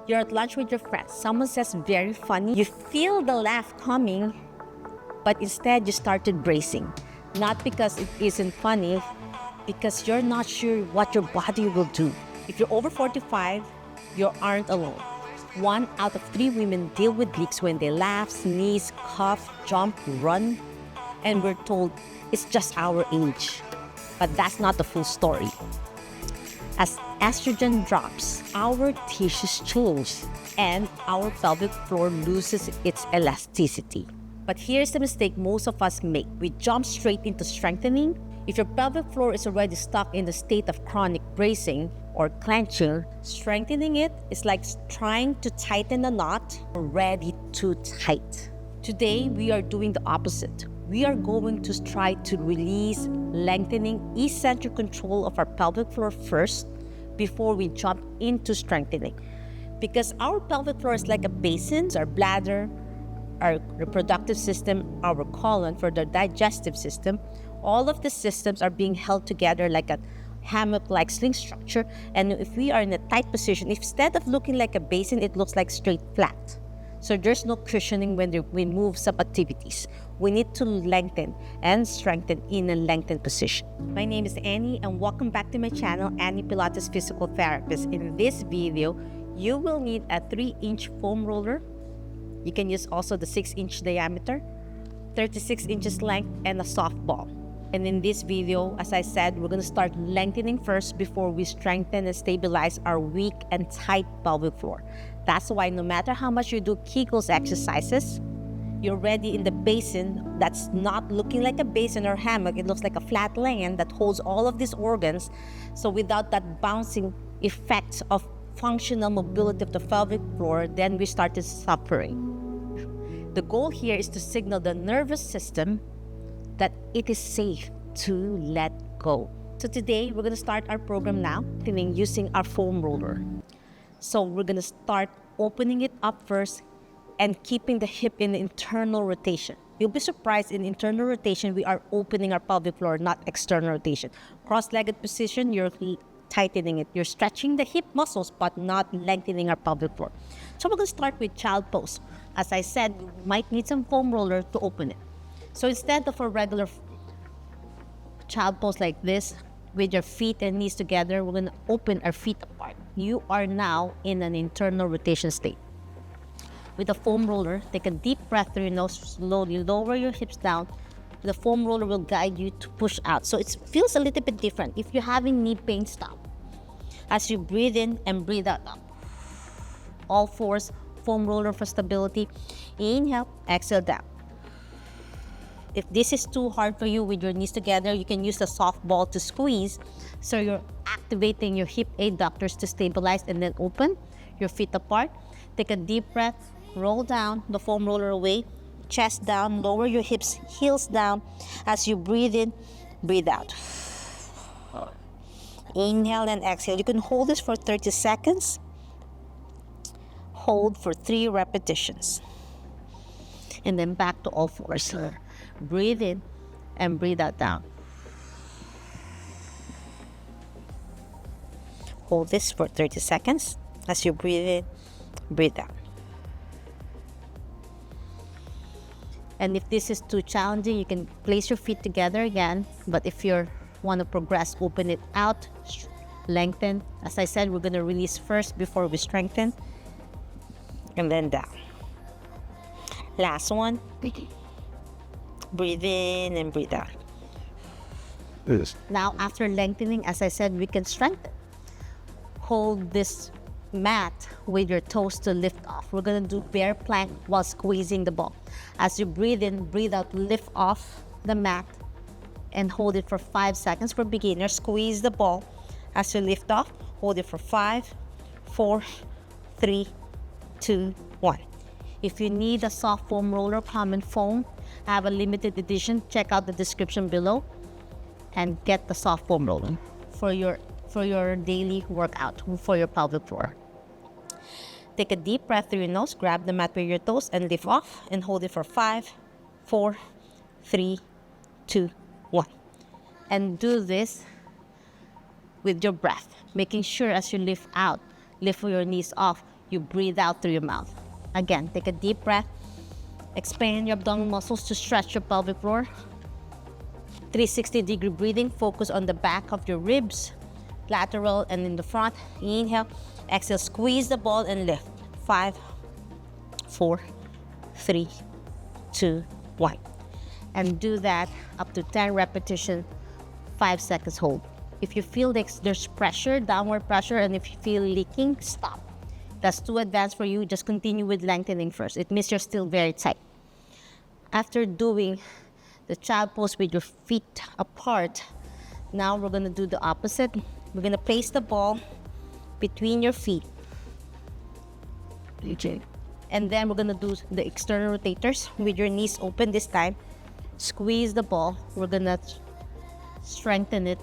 You're at lunch with your friends. Someone says very funny. You feel the laugh coming, but instead you started bracing. Not because it isn't funny, because you're not sure what your body will do. If you're over 45, you aren't alone. 1 out of 3 women deal with leaks when they laugh, sneeze, cough, jump, run, and we're told it's just our age. But that's not the full story. As estrogen drops, our tissues change and our pelvic floor loses its elasticity. But here's the mistake most of us make. We jump straight into strengthening. If your pelvic floor is already stuck in the state of chronic bracing or clenching, strengthening it is like trying to tighten a knot already too tight. Today, we are doing the opposite. We are going to try to release lengthening eccentric control of our pelvic floor first before we jump into strengthening. Because our pelvic floor is like a basin, our bladder, our reproductive system, our colon for the digestive system, all of the systems are being held together like a hammock-like sling structure. And if we are in a tight position, instead of looking like a basin, it looks like straight flat. So there's no cushioning when we move some activities. We need to lengthen and strengthen in a lengthened position. My name is Annie and welcome back to my channel, Annie Pilates Physical Therapist. In this video, you will need a 3-inch foam roller. You can use also the 6-inch diameter, 36 inches length, and a soft ball. And in this video, as I said, we're going to start lengthening first before we strengthen and stabilize our weak and tight pelvic floor. That's why no matter how much you do Kegels exercises, you're already in the basin that's not looking like a basin or hammock. It looks like a flat land that holds all of these organs. So without that bouncing effect of functional mobility of the pelvic floor, then we started suffering. The goal here is to signal the nervous system that it is safe to let go. So today, we're going to start our program now using our foam roller. So we're going to start opening it up first and keeping the hip in internal rotation. You'll be surprised, in internal rotation, we are opening our pelvic floor, not external rotation. Cross-legged position, you're tightening it. You're stretching the hip muscles, but not lengthening our pelvic floor. So we're going to start with child pose. As I said, we might need some foam roller to open it. So instead of a regular child pose like this, with your feet and knees together, we're going to open our feet apart. You are now in an internal rotation state. With a foam roller, take a deep breath through your nose, slowly lower your hips down. The foam roller will guide you to push out. So it feels a little bit different. If you're having knee pain, stop. As you breathe in and breathe out, up. All fours, foam roller for stability. Inhale, exhale down. If this is too hard for you with your knees together, you can use the soft ball to squeeze. So you're activating your hip adductors to stabilize and then open your feet apart. Take a deep breath, roll down the foam roller away, chest down, lower your hips, heels down. As you breathe in, breathe out. Inhale and exhale. You can hold this for 30 seconds. Hold for 3 repetitions. And then back to all fours. Breathe in and breathe out down. Hold this for 30 seconds. As you breathe in, breathe out. And if this is too challenging, you can place your feet together again. But if you want to progress, open it out, lengthen. As I said, we're going to release first before we strengthen. And then down. Last one. Breathe in and breathe out. Yes. Now, after lengthening, as I said, we can strengthen. Hold this mat with your toes to lift off. We're going to do bear plank while squeezing the ball. As you breathe in, breathe out, lift off the mat and hold it for 5 seconds. For beginners, squeeze the ball. As you lift off, hold it for 5, 4, 3, 2, 1. If you need a soft foam roller, common foam, I have a limited edition. Check out the description below and get the soft foam roller for your daily workout for your pelvic floor. Take a deep breath through your nose, grab the mat with your toes and lift off and hold it for 5, 4, 3, 2, 1. And do this with your breath, making sure as you lift out, lift your knees off, you breathe out through your mouth. Again, take a deep breath. Expand your abdominal muscles to stretch your pelvic floor. 360-degree breathing. Focus on the back of your ribs, lateral and in the front. Inhale. Exhale. Squeeze the ball and lift. 5, 4, 3, 2, 1. And do that up to 10 repetitions, 5 seconds hold. If you feel there's pressure, downward pressure, and if you feel leaking, stop. That's too advanced for you. Just continue with lengthening first. It means you're still very tight. After doing the child pose with your feet apart, now we're going to do the opposite. We're going to place the ball between your feet. And then we're going to do the external rotators with your knees open this time. Squeeze the ball. We're going to strengthen it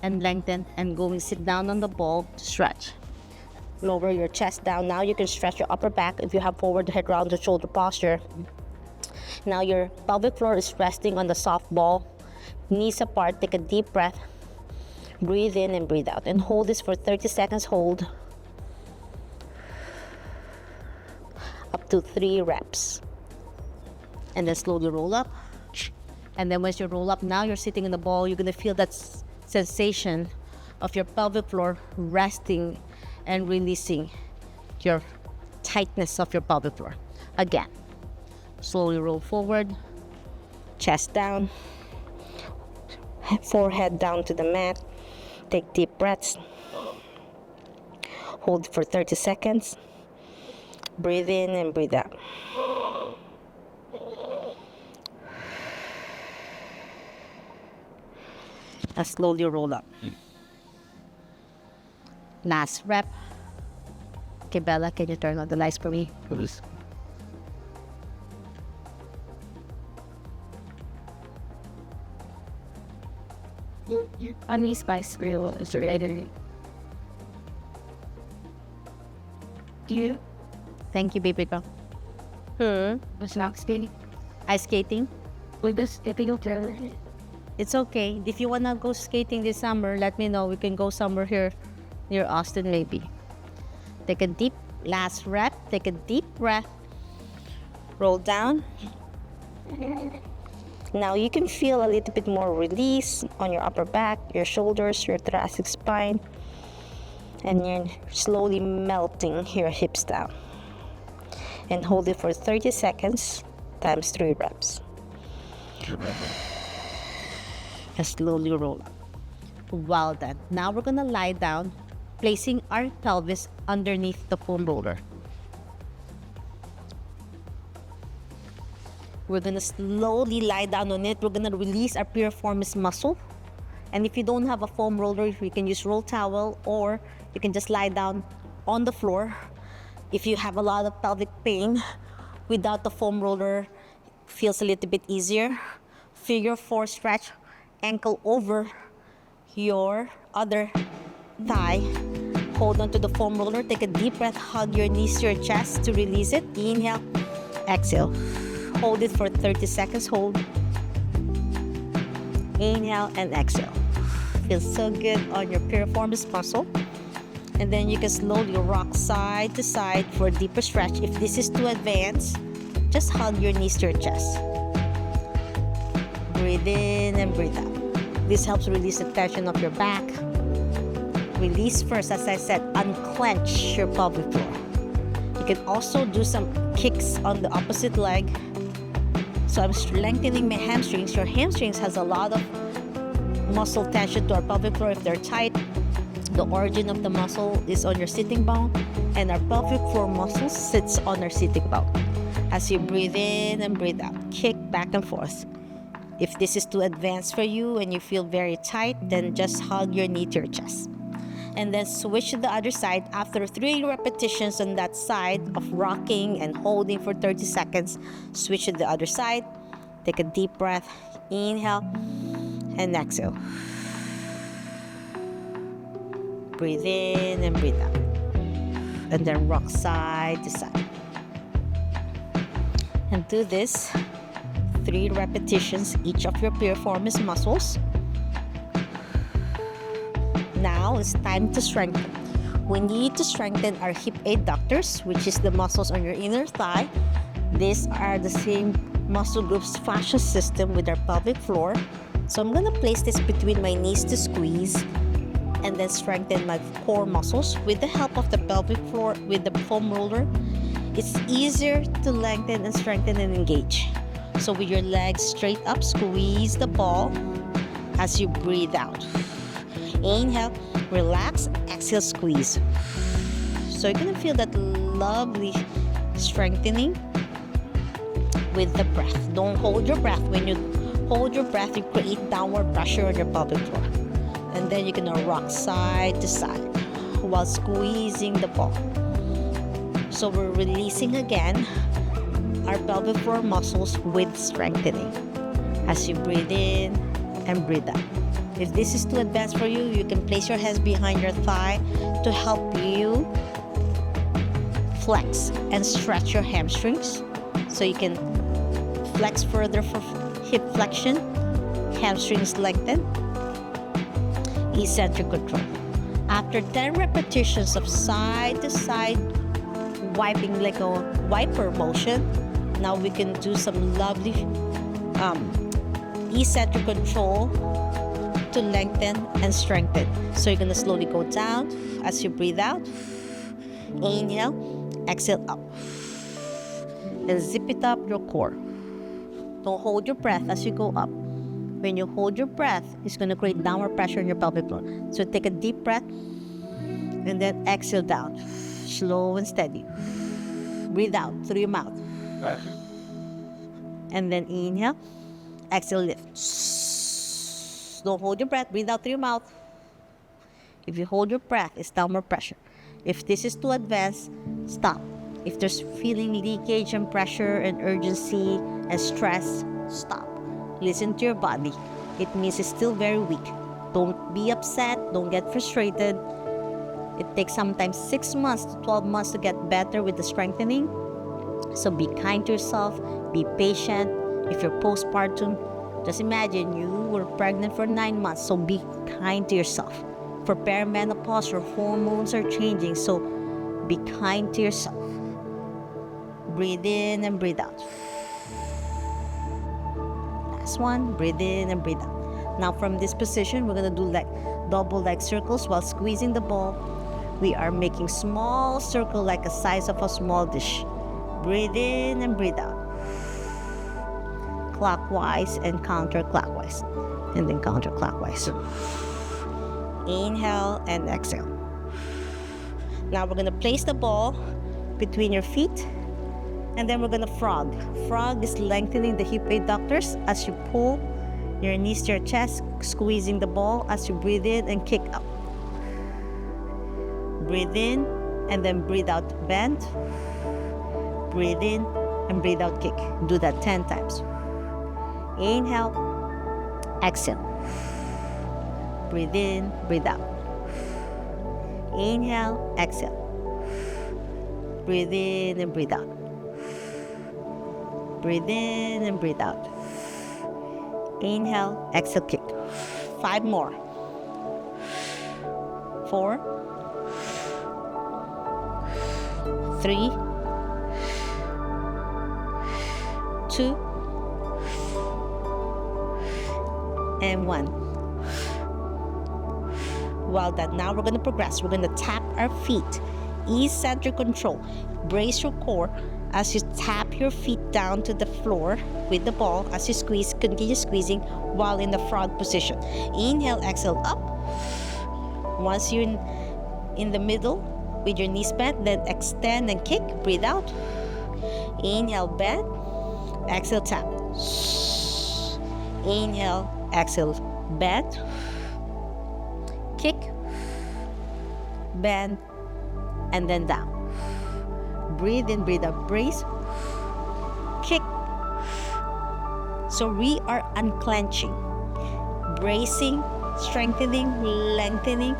and lengthen and go and sit down on the ball to stretch. Lower your chest down. Now you can stretch your upper back if you have forward head round and shoulder posture. Now your pelvic floor is resting on the soft ball. Knees apart. Take a deep breath. Breathe in and breathe out. And hold this for 30 seconds. Hold. Up to 3 reps. And then slowly roll up. And then once you roll up, now you're sitting in the ball. You're going to feel that sensation of your pelvic floor resting and releasing your tightness of your pelvic floor. Again, slowly roll forward, chest down, forehead down to the mat. Take deep breaths. Hold for 30 seconds. Breathe in and breathe out. And slowly roll up. Last rep. Okay, Bella, can you turn on the lights for me? Please. Honey spice grill is ready. You Thank you, baby girl. was not skating Ice skating? with this skipping trailer. It's okay. If you wanna go skating this summer, let me know. We can go somewhere here near Austin, maybe. Take a deep last rep. Take a deep breath. Roll down. Now you can feel a little bit more release on your upper back, your shoulders, your thoracic spine, and you're slowly melting your hips down. And hold it for 30 seconds times 3 reps. And slowly roll up. Well done. Now we're gonna lie down, placing our pelvis underneath the foam roller. We're gonna slowly lie down on it. We're gonna release our piriformis muscle. And if you don't have a foam roller, you can use roll towel, or you can just lie down on the floor. If you have a lot of pelvic pain, without the foam roller, feels a little bit easier. Figure 4 stretch, ankle over your other thigh. Hold on to the foam roller. Take a deep breath. Hug your knees to your chest to release it. Inhale, exhale. Hold it for 30 seconds. Hold. Inhale and exhale. Feels so good on your piriformis muscle. And then you can slowly rock side to side for a deeper stretch. If this is too advanced, just hug your knees to your chest. Breathe in and breathe out. This helps release the tension of your back. Release first, as I said, unclench your pelvic floor. You can also do some kicks on the opposite leg. So I'm lengthening my hamstrings. Your hamstrings has a lot of muscle tension to our pelvic floor. If they're tight, the origin of the muscle is on your sitting bone, and our pelvic floor muscle sits on our sitting bone. As you breathe in and breathe out, kick back and forth. If this is too advanced for you and you feel very tight, then just hug your knee to your chest. And then switch to the other side. After 3 repetitions on that side of rocking and holding for 30 seconds, switch to the other side. Take a deep breath. Inhale and exhale. Breathe in and breathe out. And then rock side to side. And do this 3 repetitions each of your piriformis muscles. Now it's time to strengthen. We need to strengthen our hip adductors, which is the muscles on your inner thigh. These are the same muscle groups fascia system with our pelvic floor. So I'm gonna place this between my knees to squeeze and then strengthen my core muscles with the help of the pelvic floor with the foam roller. It's easier to lengthen and strengthen and engage. So with your legs straight up, squeeze the ball as you breathe out. Inhale, relax, exhale, squeeze. So you're gonna feel that lovely strengthening with the breath. Don't hold your breath. When you hold your breath, you create downward pressure on your pelvic floor. And then you're gonna rock side to side while squeezing the ball. So we're releasing again our pelvic floor muscles with strengthening as you breathe in and breathe out. If this is too advanced for you, you can place your hands behind your thigh to help you flex and stretch your hamstrings so you can flex further for hip flexion, hamstrings lengthen, eccentric control. After 10 repetitions of side to side wiping like a wiper motion, now we can do some lovely eccentric control to lengthen and strengthen. So you're gonna slowly go down as you breathe out. Inhale, exhale up. And zip it up your core. Don't hold your breath as you go up. When you hold your breath, it's gonna create downward pressure on your pelvic floor. So take a deep breath and then exhale down. Slow and steady. Breathe out through your mouth. And then inhale, exhale, lift. Don't hold your breath, breathe out through your mouth. If you hold your breath, it's downward pressure. If this is too advanced, stop. If there's feeling leakage and pressure and urgency and stress, stop. Listen to your body. It means it's still very weak. Don't be upset, don't get frustrated. It takes sometimes 6 months to 12 months to get better with the strengthening. So be kind to yourself, be patient. If you're postpartum, just imagine you were pregnant for 9 months, so be kind to yourself. For perimenopause, your hormones are changing, so be kind to yourself. Breathe in and breathe out. Last one, breathe in and breathe out. Now from this position, we're gonna do like double leg circles while squeezing the ball. We are making small circle like the size of a small dish. Breathe in and breathe out. Clockwise and counterclockwise. And then counterclockwise. Inhale and exhale. Now we're gonna place the ball between your feet and then we're gonna frog. Frog is lengthening the hip adductors as you pull your knees to your chest, squeezing the ball as you breathe in and kick up. Breathe in and then breathe out, bend. Breathe in and breathe out, kick. Do that 10 times. Inhale, exhale. Breathe in, breathe out. Inhale, exhale. Breathe in and breathe out. Breathe in and breathe out. Inhale, exhale, kick. 5 more. 4, 3, 2, and 1. Well done. Now we're going to progress. We're going to tap our feet. Eccentric control. Brace your core as you tap your feet down to the floor with the ball as you squeeze. Continue squeezing while in the frog position. Inhale, exhale, up. Once you're in the middle with your knees bent, then extend and kick. Breathe out. Inhale, bend. Exhale, tap. Inhale, exhale, bend. Kick, bend, and then down. Breathe in, breathe out, brace, kick. So we are unclenching, bracing, strengthening, lengthening,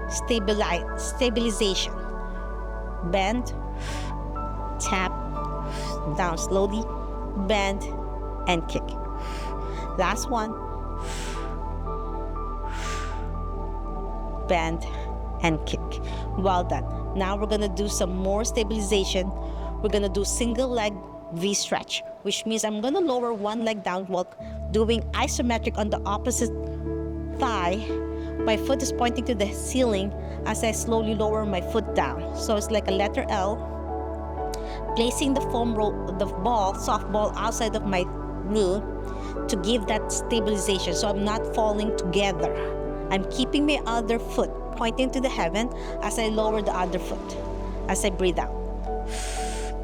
stabilization. Bend, tap, down slowly, bend, and kick. Last one. Bend and kick. Well done. Now we're gonna do some more stabilization. We're gonna do single leg V stretch, which means I'm gonna lower one leg down while doing isometric on the opposite thigh. My foot is pointing to the ceiling as I slowly lower my foot down. So it's like a letter L, placing the softball outside of my knee to give that stabilization so I'm not falling together. I'm keeping my other foot pointing to the heaven as I lower the other foot as I breathe out.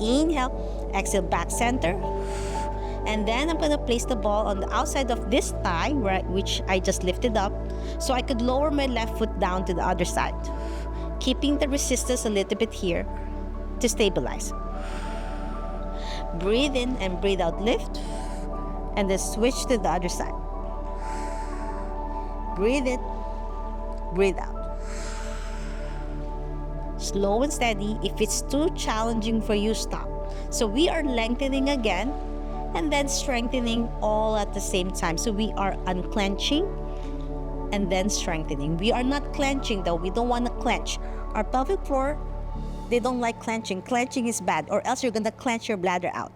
Inhale, exhale, back center. And then I'm gonna place the ball on the outside of this thigh, which I just lifted up, so I could lower my left foot down to the other side, keeping the resistance a little bit here to stabilize. Breathe in and breathe out, lift, and then switch to the other side. Breathe in, breathe out. Slow and steady. If it's too challenging for you, stop. So we are lengthening again and then strengthening all at the same time. So we are unclenching and then strengthening. We are not clenching though. We don't want to clench. Our pelvic floor, they don't like clenching. Clenching is bad, or else you're going to clench your bladder out.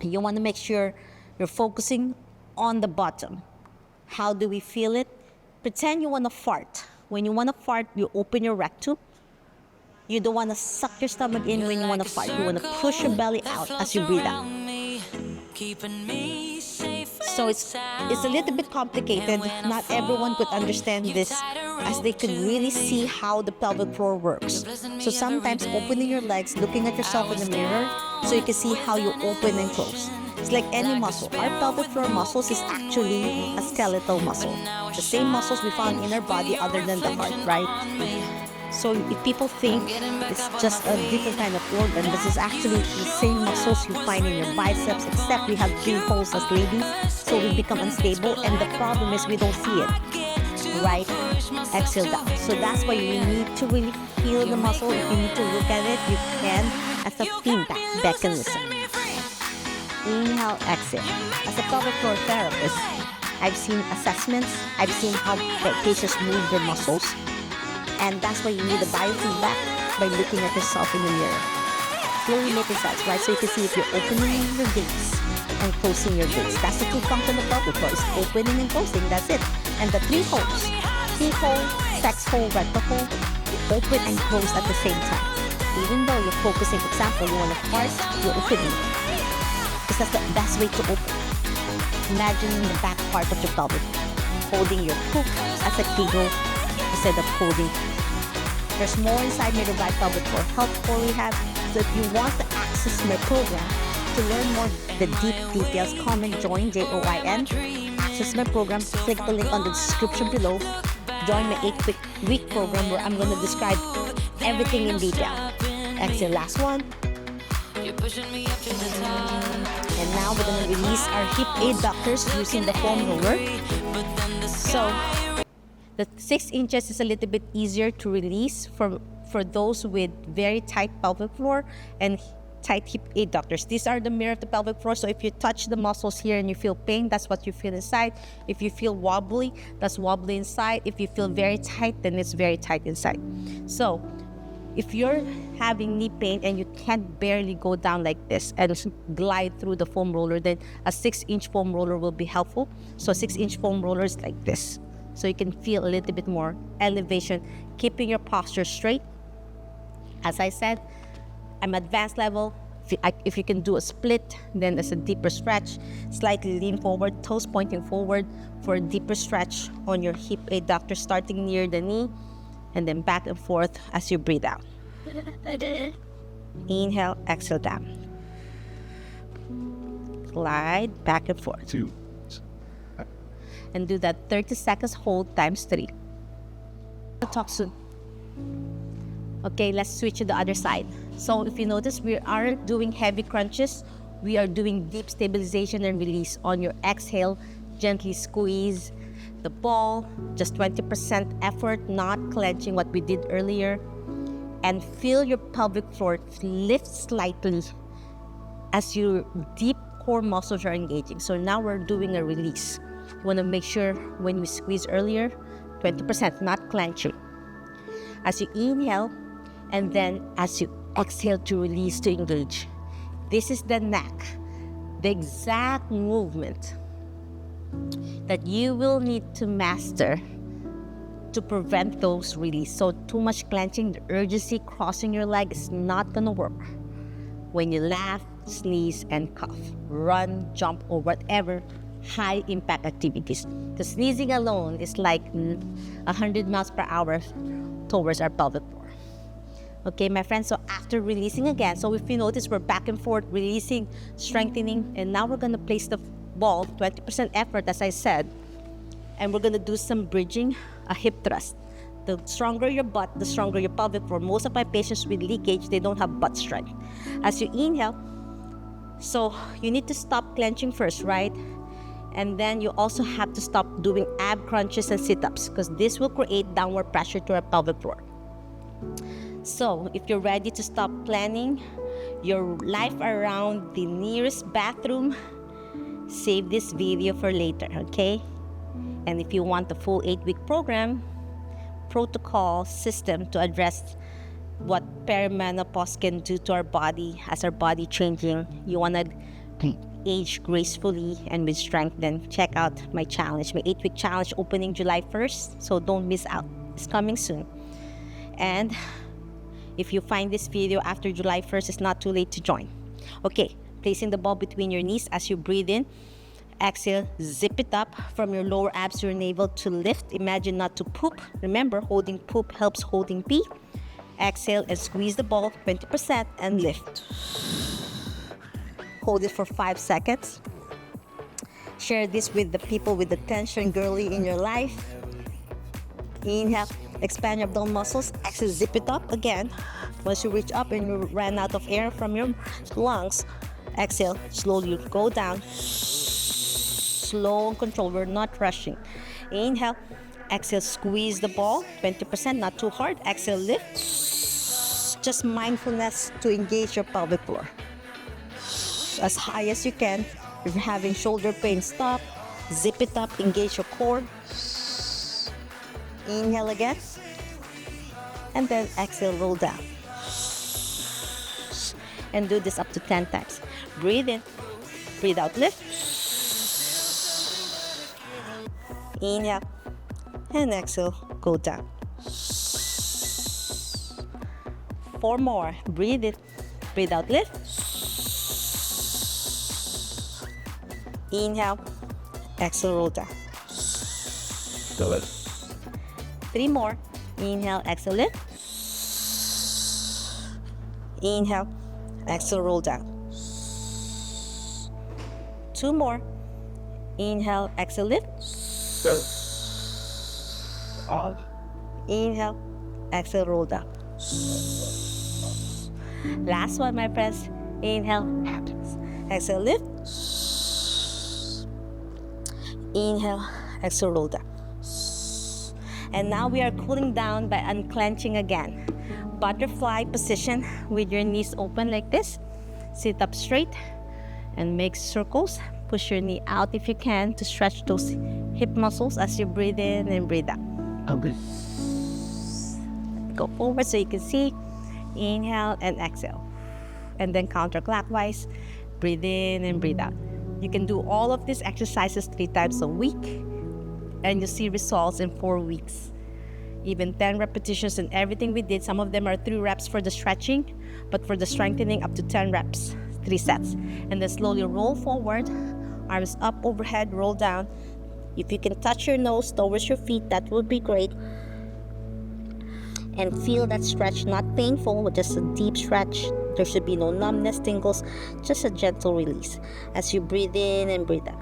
You want to make sure you're focusing on the bottom. How do we feel it? Pretend you want to fart. When you want to fart, you open your rectum. You don't want to suck your stomach in when you want to fart. You want to push your belly out as you breathe out. So it's a little bit complicated. Not everyone could understand this as they could really see how the pelvic floor works. So sometimes opening your legs, looking at yourself in the mirror so you can see how you open and close. It's like any muscle. Our pelvic floor muscles is actually a skeletal muscle. The same muscles we found in our body other than the heart, right? So if people think it's just a different kind of organ, this is actually the same muscles you find in your biceps, except we have 3 holes as ladies, so we become unstable, and the problem is we don't see it. Right? Exhale down. So that's why you need to really feel the muscle. If you need to look at it, you can as a feedback mechanism. Inhale, exhale. As a pelvic floor therapist, I've seen assessments, I've seen how patients move their muscles. And that's why you need a biofeedback by looking at yourself in the mirror. Slowly making sense, right? So you can see if you're opening your gaze and closing your gaze. That's the true function of pelvic floor, is opening and closing, that's it. And the 3 holes, T-hole, sex hole, rectal hole, open and close at the same time. Even though you're focusing, for example, you want to fart, you're opening. Because that's the best way to open. Imagining the back part of your pelvic, holding your poop as a Kegel instead of holding. There's more inside my Revive Pelvic Floor Health Core Rehab. So if you want to access my program to learn more the deep details, come and join, JOIN. Access my program, click the link on the description below. Join my 8-week program where I'm going to describe everything in detail. Exhale, last one. And now we're going to release our hip adductors using the foam roller. So the 6 inches is a little bit easier to release for those with very tight pelvic floor and tight hip adductors. These are the mirror of the pelvic floor. So if you touch the muscles here and you feel pain, that's what you feel inside. If you feel wobbly, that's wobbly inside. If you feel very tight, then it's very tight inside. So if you're having knee pain and you can't barely go down like this and glide through the foam roller, then a 6-inch foam roller will be helpful. So 6-inch foam roller is like this. So you can feel a little bit more elevation, keeping your posture straight. As I said, I'm advanced level. If you can do a split, then there's a deeper stretch. Slightly lean forward, toes pointing forward for a deeper stretch on your hip adductor, starting near the knee, and then back and forth as you breathe out. Inhale, exhale down. Glide back and forth. 2. And do that 30 seconds hold times 3. Talk soon. Okay, let's switch to the other side. So if you notice, we aren't doing heavy crunches. We are doing deep stabilization and release. On your exhale, gently squeeze the ball, just 20% effort, not clenching what we did earlier. And feel your pelvic floor lift slightly as your deep core muscles are engaging. So now we're doing a release. You want to make sure when we squeeze earlier, 20%, not clenching. As you inhale, And then as you exhale to release to engage. This is the neck, the exact movement that you will need to master to prevent those release. So too much clenching, the urgency crossing your leg is not gonna work. When you laugh, sneeze, and cough, run, jump, or whatever high impact activities. Because sneezing alone is like 100 miles per hour towards our pelvic floor. Okay, my friends, so after releasing again, so if you notice, we're back and forth, releasing, strengthening, and now we're gonna place the ball, 20% effort, as I said, and we're gonna do some bridging, a hip thrust. The stronger your butt, the stronger your pelvic floor. Most of my patients with leakage, they don't have butt strength. As you inhale, so you need to stop clenching first, right? And then you also have to stop doing ab crunches and sit-ups because this will create downward pressure to our pelvic floor. So if you're ready to stop planning your life around the nearest bathroom, save this video for later, okay? And if you want the full 8-week program, protocol system to address what perimenopause can do to our body as our body changing, you want to age gracefully and with strength, then check out my challenge, my 8-week challenge opening July 1st. So don't miss out. It's coming soon. And if you find this video after July 1st, it's not too late to join. Okay, placing the ball between your knees as you breathe in. Exhale, zip it up from your lower abs to your navel to lift. Imagine not to poop. Remember, holding poop helps holding pee. Exhale and squeeze the ball 20% and lift. Hold it for 5 seconds. Share this with the people with the tension girly in your life. Inhale, expand your abdominal muscles. Exhale, zip it up again. Once you reach up and you ran out of air from your lungs, exhale, slowly go down. Slow and controlled, we're not rushing. Inhale, exhale, squeeze the ball, 20%, not too hard. Exhale, lift. Just mindfulness to engage your pelvic floor. As high as you can. If you're having shoulder pain, stop. Zip it up, engage your core. Inhale again. And then exhale, roll down. And do this up to 10 times. Breathe in, breathe out, lift. Inhale and exhale, go down. 4 more. Breathe in, breathe out, lift. Inhale, exhale, roll down. 3 more. Inhale, exhale, lift. Inhale, exhale, roll down. 2 more. Inhale, exhale, lift. Inhale, exhale, roll down. Last one, my friends. Inhale, exhale, lift. Inhale, exhale, roll down. And now we are cooling down by unclenching again. Butterfly position with your knees open like this. Sit up straight and make circles. Push your knee out if you can to stretch those hip muscles as you breathe in and breathe out. Okay. Go forward so you can see. Inhale and exhale. And then counterclockwise. Breathe in and breathe out. You can do all of these exercises 3 times a week and you'll see results in 4 weeks. Even 10 repetitions and everything we did, some of them are 3 reps for the stretching, but for the strengthening up to 10 reps, 3 sets. And then slowly roll forward, arms up overhead, roll down. If you can touch your nose towards your feet, that would be great. And feel that stretch, not painful, just a deep stretch. There should be no numbness, tingles, just a gentle release as you breathe in and breathe out.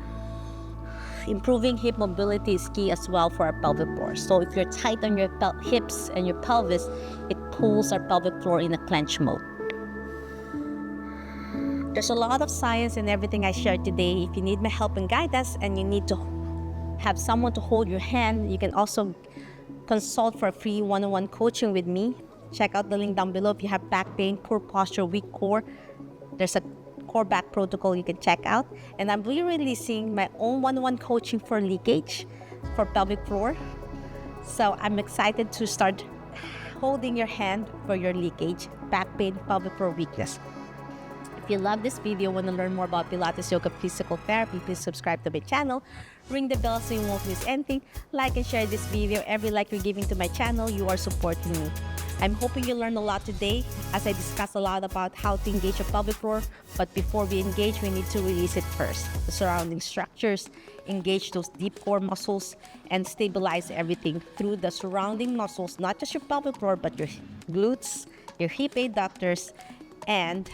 Improving hip mobility is key as well for our pelvic floor. So if you're tight on your hips and your pelvis, it pulls our pelvic floor in a clench mode. There's a lot of science in everything I shared today. If you need my help and guidance and you need to have someone to hold your hand, you can also consult for a free one-on-one coaching with me. Check out the link down below if you have back pain, poor posture, weak core. There's a core back protocol you can check out. And I'm re-releasing my own one-on-one coaching for leakage, for pelvic floor. So I'm excited to start holding your hand for your leakage, back pain, pelvic floor weakness. If you love this video, want to learn more about Pilates, yoga, physical therapy, please subscribe to my channel. Ring the bell so you won't miss anything. Like and share this video. Every like you're giving to my channel, you are supporting me. I'm hoping you learned a lot today as I discussed a lot about how to engage the pelvic floor. But before we engage, we need to release it first. The surrounding structures, engage those deep core muscles, and stabilize everything through the surrounding muscles, not just your pelvic floor, but your glutes, your hip adductors, and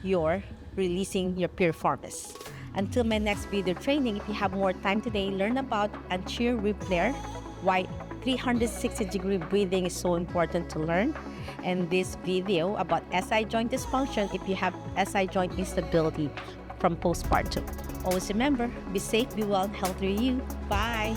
your releasing your piriformis. Until my next video training, if you have more time today, learn about anterior rib flare, why 360-degree breathing is so important to learn, and this video about SI joint dysfunction if you have SI joint instability from postpartum. Always remember, be safe, be well, and healthy you. Bye!